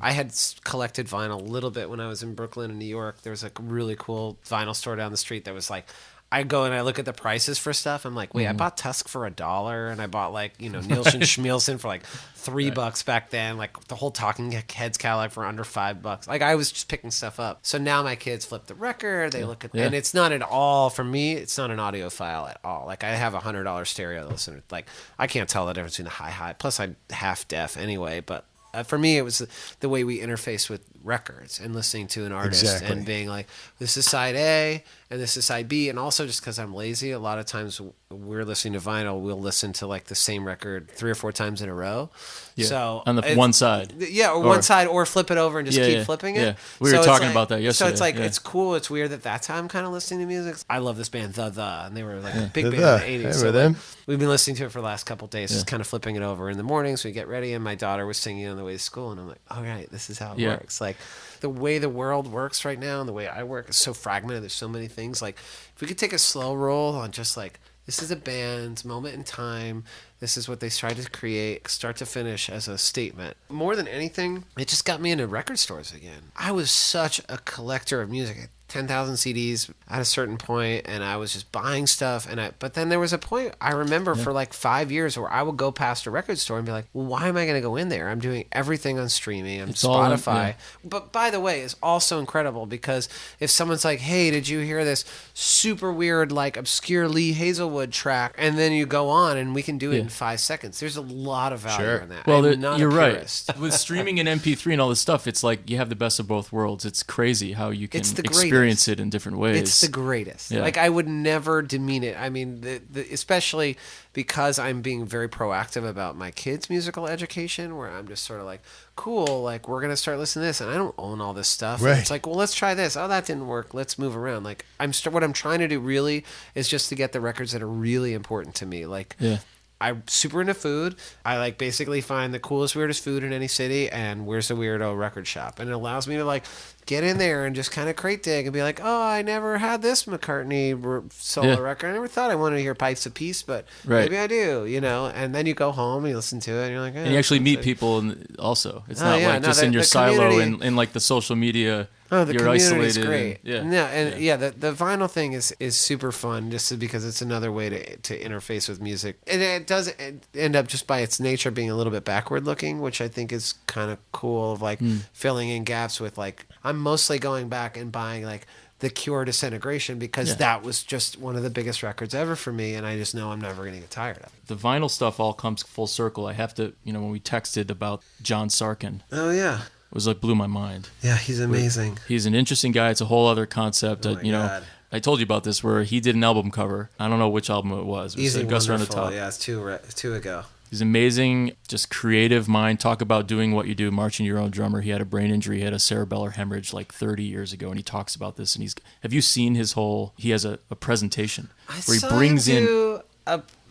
I had collected vinyl a little bit when I was in Brooklyn and New York. There was a really cool vinyl store down the street that was like, I go and I look at the prices for stuff. I'm like, wait, I bought Tusk for $1, and I bought like Nielsen Schmielsen for like $3 back then. Like the whole Talking Heads catalog for under $5. Like I was just picking stuff up. So now my kids flip the record. They look at, and it's not at all for me. It's not an audiophile at all. Like I have a $100 stereo listener. Like I can't tell the difference between the hi-hi. Plus I'm half deaf anyway, but. For me, it was the way we interface with records and listening to an artist and being like, this is side A and this is side B. And also just because I'm lazy, a lot of times we're listening to vinyl, we'll listen to like the same record 3 or 4 times in a row. Yeah. So on the one side. Yeah, or one side, or flip it over and just keep flipping it. Yeah. We were talking about that yesterday. So it's like, it's cool. It's weird that's how I'm kind of listening to music. I love this band, and they were like a big band in the 80s. So like, we've been listening to it for the last couple of days, just kind of flipping it over in the mornings. We get ready, and my daughter was singing on the way to school, and I'm like, all right, this is how it works. Like the way the world works right now and the way I work is so fragmented. There's so many things. Like if we could take a slow roll on just like, this is a band's moment in time. This is what they tried to create, start to finish, as a statement. More than anything, it just got me into record stores again. I was such a collector of music. 10,000 CDs at a certain point, and I was just buying stuff. But then there was a point I remember for like 5 years where I would go past a record store and be like, well, why am I going to go in there? I'm doing everything on streaming, on Spotify. But by the way, it's also incredible because if someone's like, hey, did you hear this super weird, like obscure Lee Hazelwood track? And then you go on and we can do it in 5 seconds. There's a lot of value in that. Well, you're right. With streaming and MP3 and all this stuff, it's like you have the best of both worlds. It's crazy how you can experience it in different ways. It's the greatest. Yeah. Like I would never demean it. I mean, especially because I'm being very proactive about my kids' musical education, where I'm just sort of like, cool, like we're gonna start listening to this, and I don't own all this stuff. Right. It's like, well, let's try this. Oh, that didn't work. Let's move around. Like what I'm trying to do really is just to get the records that are really important to me. Like. Yeah. I'm super into food. I like basically find the coolest, weirdest food in any city and where's the weirdo record shop. And it allows me to like get in there and just kind of crate dig and be like, oh, I never had this McCartney solo record. I never thought I wanted to hear Pipes of Peace, but maybe I do, And then you go home and you listen to it and you're like, and you actually meet people also. It's not like just in your silo in like the social media. Oh, the community is great. The vinyl thing is super fun just because it's another way to interface with music. And it does end up just by its nature being a little bit backward looking, which I think is kind of cool of like filling in gaps with like, I'm mostly going back and buying like The Cure Disintegration because that was just one of the biggest records ever for me, and I just know I'm never going to get tired of it. The vinyl stuff all comes full circle. I have to, when we texted about John Sarkin. Oh, yeah. It was like blew my mind. Yeah, he's amazing. He's an interesting guy. It's a whole other concept. God. I told you about this where he did an album cover. I don't know which album it was. It was Guster on the Top. Yeah, it's two ago. He's amazing, just creative mind. Talk about doing what you do, marching your own drummer. He had a brain injury. He had a cerebellar hemorrhage like 30 years ago, and he talks about this. And have you seen his whole? He has a presentation where he brings in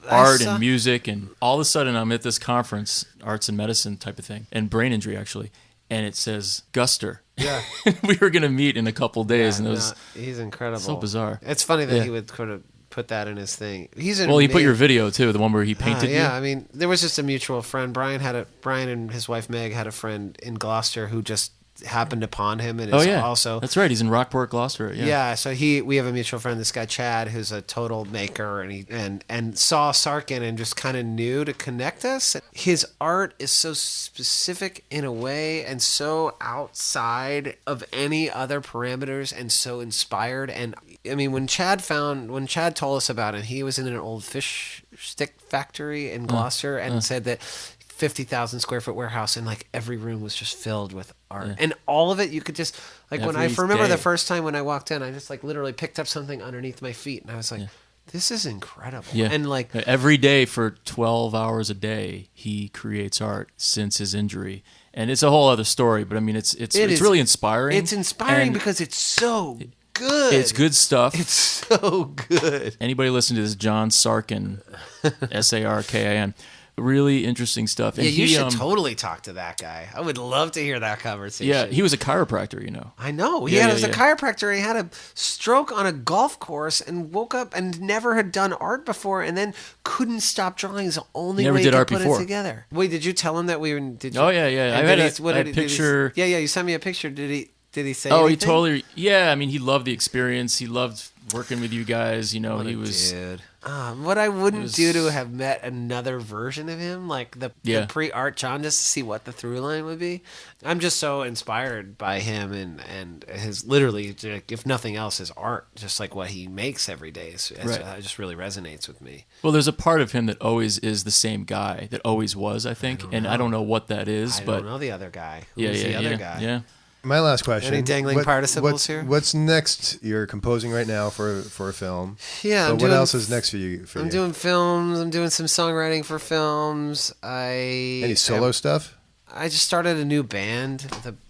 art and music, and all of a sudden I'm at this conference, arts and medicine type of thing, and brain injury actually. And it says Guster. Yeah. We were going to meet in a couple days, and he's incredible. So bizarh. It's funny that he would kind of put that in his thing. He put your video too, the one where he painted you. Yeah, I mean, there was just a mutual friend. Brian and his wife Meg had a friend in Gloucester who just happened upon him, and also that's right. He's in Rockport, Gloucester. Yeah. So we have a mutual friend, this guy Chad, who's a total maker, and he saw Sarkin and just kind of knew to connect us. His art is so specific in a way, and so outside of any other parameters, and so inspired. And I mean, when Chad told us about it, he was in an old fish stick factory in Gloucester, and said that 50,000 square foot warehouse, and like every room was just filled with art, and all of it you could just like remember the first time when I walked in, I just like literally picked up something underneath my feet, and I was like, this is incredible. Yeah. And like every day for 12 hours a day, he creates art since his injury, and it's a whole other story. But I mean, it's really inspiring. It's inspiring because it's so good. It's good stuff. It's so good. Anybody listen to this John Sarkin, Sarkin? Really interesting stuff. And you should totally talk to that guy. I would love to hear that conversation. Yeah, he was a chiropractor, I know. He was a chiropractor. He had a stroke on a golf course and woke up and never had done art before, and then couldn't stop drawing. It's the only way to put it together. Wait, did you tell him that we were? Did you? Oh yeah. I had a picture. You sent me a picture. Did he say? Oh, anything? he totally. Yeah, I mean, he loved the experience. He loved working with you guys. You know, What he a was. dude. What I wouldn't do to have met another version of him, like the pre-Art John, just to see what the through line would be. I'm just so inspired by him and his literally, if nothing else, his art, just like what he makes every day. It just really resonates with me. Well, there's a part of him that always is the same guy that always was, I think, I don't know what that is. I but don't know the other guy. Who's the other guy? Yeah. My last question. Any dangling participles here? What's next? You're composing right now for a film. Yeah. But what else is next for you? I'm doing films. I'm doing some songwriting for films. Any solo stuff? I just started a new band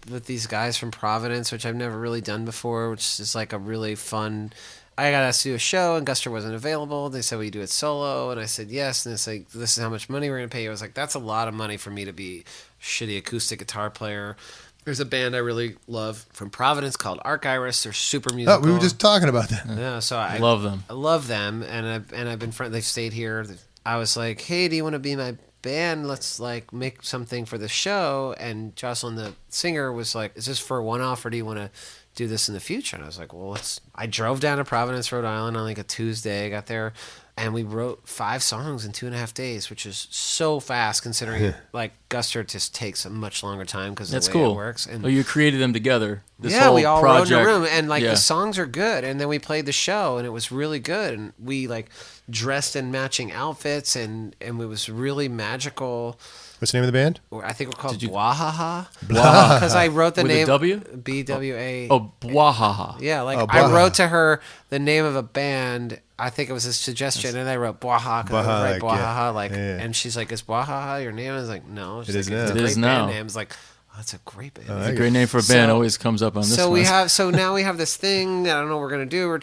with these guys from Providence, which I've never really done before, which is like a really fun... I got asked to do a show, and Guster wasn't available. They said, will you do it solo? And I said, yes. And it's like, this is how much money we're going to pay you. I was like, that's a lot of money for me to be a shitty acoustic guitar player. There's a band I really love from Providence called Guitarist. They're super musical. Oh, we were just talking about that. Yeah, so I love them. I love them, and I've been friends. They've stayed here. I was like, hey, do you want to be my band? Let's like make something for the show. And Jocelyn, the singer, was like, is this for a one-off, or do you want to do this in the future? And I was like, well, I drove down to Providence, Rhode Island on like a Tuesday. I got there, and we wrote 5 songs in 2.5 days, which is so fast considering like Guster just takes a much longer time because of the way it works. And you created them together. We all wrote in a room, and like the songs are good. And then we played the show, and it was really good. And we like dressed in matching outfits, and it was really magical. What's the name of the band? I think we're called Bwahaha. Because I wrote the With name. a W? BWA. Oh, Bwahaha. Yeah, like I wrote to her the name of a band. I think it was a suggestion, and I wrote Bwahaha because I write Bwahaha. And she's like, is Bwahaha your name? I was like, no. She's it like, is it's now. a great It is now. band name. It's like, oh, that's a great band. It's a great name for a band. Always comes up on this one. So now we have this thing that I don't know what we're gonna do.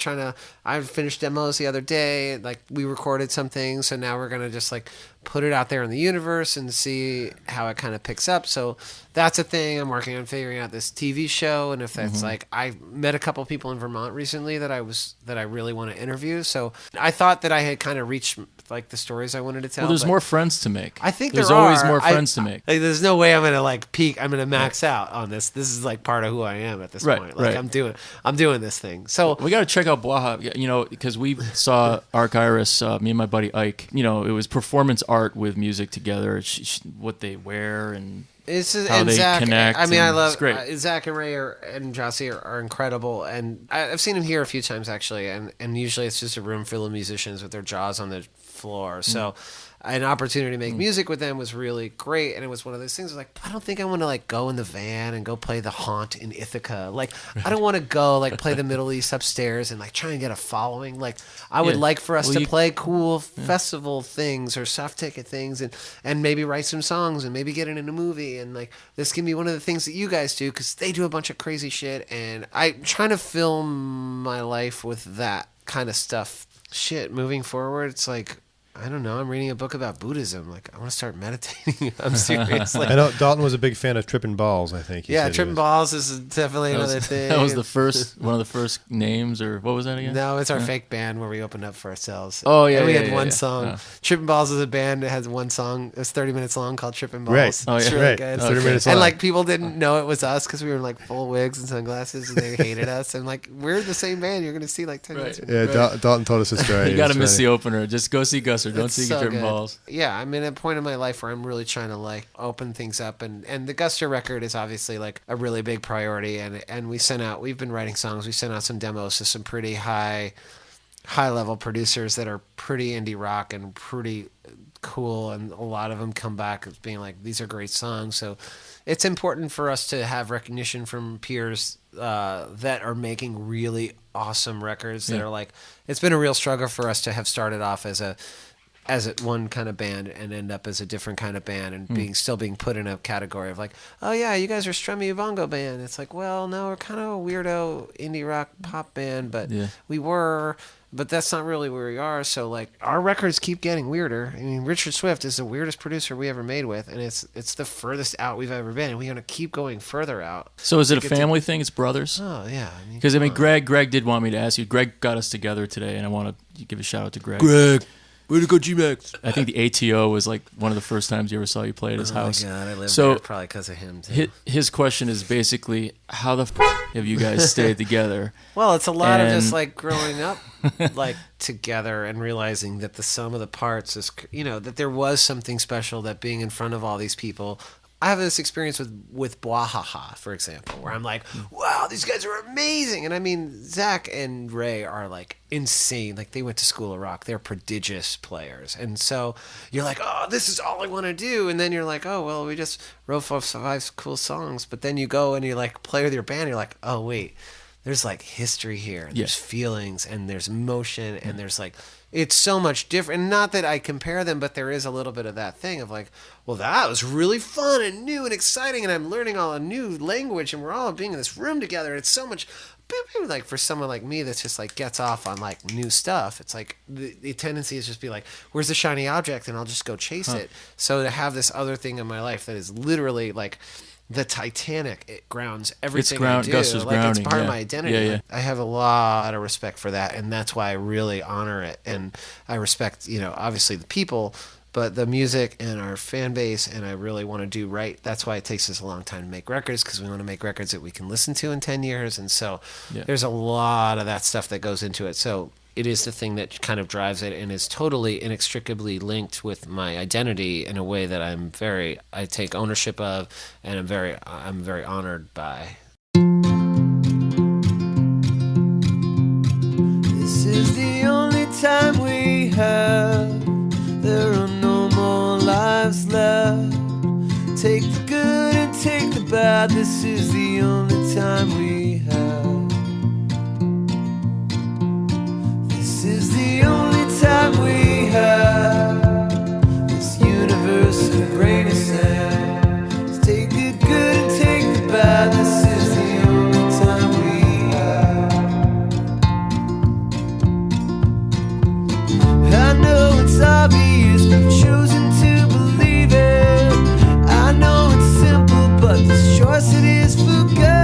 I finished demos the other day. Like we recorded some things, so now we're gonna just like put it out there in the universe and see how it kind of picks up. So that's a thing. I'm working on figuring out this TV show, and if that's like, I met a couple people in Vermont recently that I really want to interview. So I thought that I had kind of reached like the stories I wanted to tell. Well, there's more friends to make. I think there's always more friends to make. Like, there's no way I'm gonna like peak. I'm gonna max out on this. This is like part of who I am at this point. Like I'm doing this thing. So we got to check out Bwaha, you know, because we saw Guitarist, me and my buddy Ike. You know, it was performance art with music together. What they wear and how they connect. I mean, I love Zach and Ray and Jossie are incredible, and I've seen him here a few times actually, and usually it's just a room full of musicians with their jaws on the floor. So an opportunity to make music with them was really great, and it was one of those things like, I don't think I want to like go in the van and go play the Haunt in Ithaca. Like I don't want to go like play the Middle East upstairs and like try and get a following. Like I would like for us to play cool festival things or soft ticket things, and maybe write some songs and maybe get it in a movie, and like this can be one of the things that you guys do because they do a bunch of crazy shit, and I'm trying to film my life with that kind of stuff. Shit, moving forward, it's like, I don't know. I'm reading a book about Buddhism. Like, I want to start meditating. I'm serious. Like, I know Dalton was a big fan of tripping balls. I think. Tripping balls is definitely another thing. That was one of the first names, or what was that again? No, it's our fake band where we opened up for ourselves. Oh yeah, and we yeah, had yeah, one yeah. song. Yeah. Tripping Balls is a band that has one song. It was 30 minutes long called Tripping Balls. Right. Oh, yeah. It's really Right. good. 30 minutes long. And like people didn't know it was us because we were in like full wigs and sunglasses, and they hated us. And like, we're the same band. You're gonna see like 10 minutes. Yeah, Dalton told us the story. You got to miss the opener. Just go see Guster. Don't see Tripping Balls. Yeah, I'm in a point in my life where I'm really trying to like open things up, and the Guster record is obviously like a really big priority, and we've been writing songs. We sent out some demos to some pretty high level producers that are pretty indie rock and pretty cool, and a lot of them come back as being like, these are great songs. So it's important for us to have recognition from peers that are making really awesome records that are like, it's been a real struggle for us to have started off as one kind of band and end up as a different kind of band, and still being put in a category of like, oh yeah, you guys are Strummy Bongo band. It's like, well, no, we're kind of a weirdo indie rock pop band, but but that's not really where we are. So like, our records keep getting weirder. I mean, Richard Swift is the weirdest producer we ever made with, and it's the furthest out we've ever been, and we're gonna keep going further out. So is it a family thing? It's brothers? Oh yeah, Because Greg did want me to ask you. Greg got us together today, and I want to give a shout out to Greg. Way to go, G-Max. I think the ATO was like one of the first times you ever saw you play at his house. Oh my God, I lived So- there probably because of him too. His question is basically, how the have you guys stayed together? Well, it's a lot of just And- like growing up like together and realizing that the sum of the parts is, that there was something special, that being in front of all these people. I have this experience with Bwahaha, for example, where I'm like, wow, these guys are amazing. And I mean, Zach and Ray are like insane. Like they went to School of Rock. They're prodigious players. And so you're like, oh, this is all I want to do. And then you're like, oh, well, we just wrote 5 cool songs. But then you go and you like play with your band. And you're like, oh, wait, there's like history here. And there's feelings and there's emotion and there's like, it's so much different. And not that I compare them, but there is a little bit of that thing of like, well, that was really fun and new and exciting. And I'm learning all a new language and we're all being in this room together. And it's so much, like for someone like me that's just like gets off on like new stuff. It's like the tendency is just be like, where's the shiny object? And I'll just go chase it. So to have this other thing in my life that is literally like the Titanic, it grounds everything I do. Guster's like grounding, it's part of my identity. Yeah, yeah. I have a lot of respect for that, and that's why I really honor it. And I respect, obviously the people, but the music and our fan base, and I really want to do right. That's why it takes us a long time to make records, because we want to make records that we can listen to in 10 years. And so there's a lot of that stuff that goes into it. So it is the thing that kind of drives it and is totally inextricably linked with my identity in a way that I take ownership of, and I'm very honored by. This is the only time we have. There are no more lives left. Take the good and take the bad. This is the only time we have. This is the only time we have. This universe is a grain of sand. Let's take the good and take the bad. This is the only time we have. I know it's obvious, but I've chosen to believe it. I know it's simple, but this choice it is for good.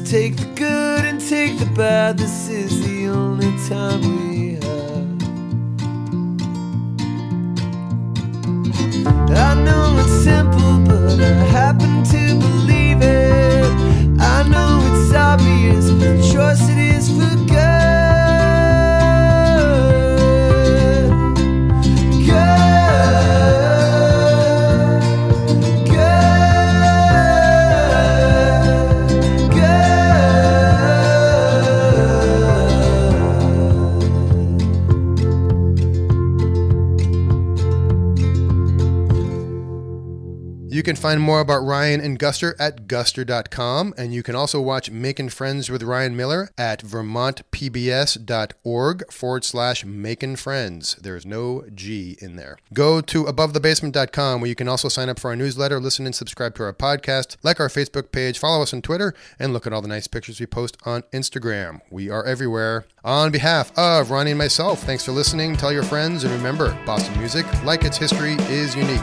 Take the good and take the bad. This is the only time we have. I know it's simple, but I happen to believe it. I know it's obvious, but the choice it is for good. You can find more about Ryan and Guster at guster.com, and you can also watch Makin Friends with Ryan Miller at vermontpbs.org/Makin Friends. There's no G in there. Go to abovethebasement.com, where you can also sign up for our newsletter, listen and subscribe to our podcast, like our Facebook page, follow us on Twitter, and look at all the nice pictures we post on Instagram. We are everywhere. On behalf of Ronnie and myself, thanks for listening. Tell your friends, and remember, Boston music, like its history, is unique.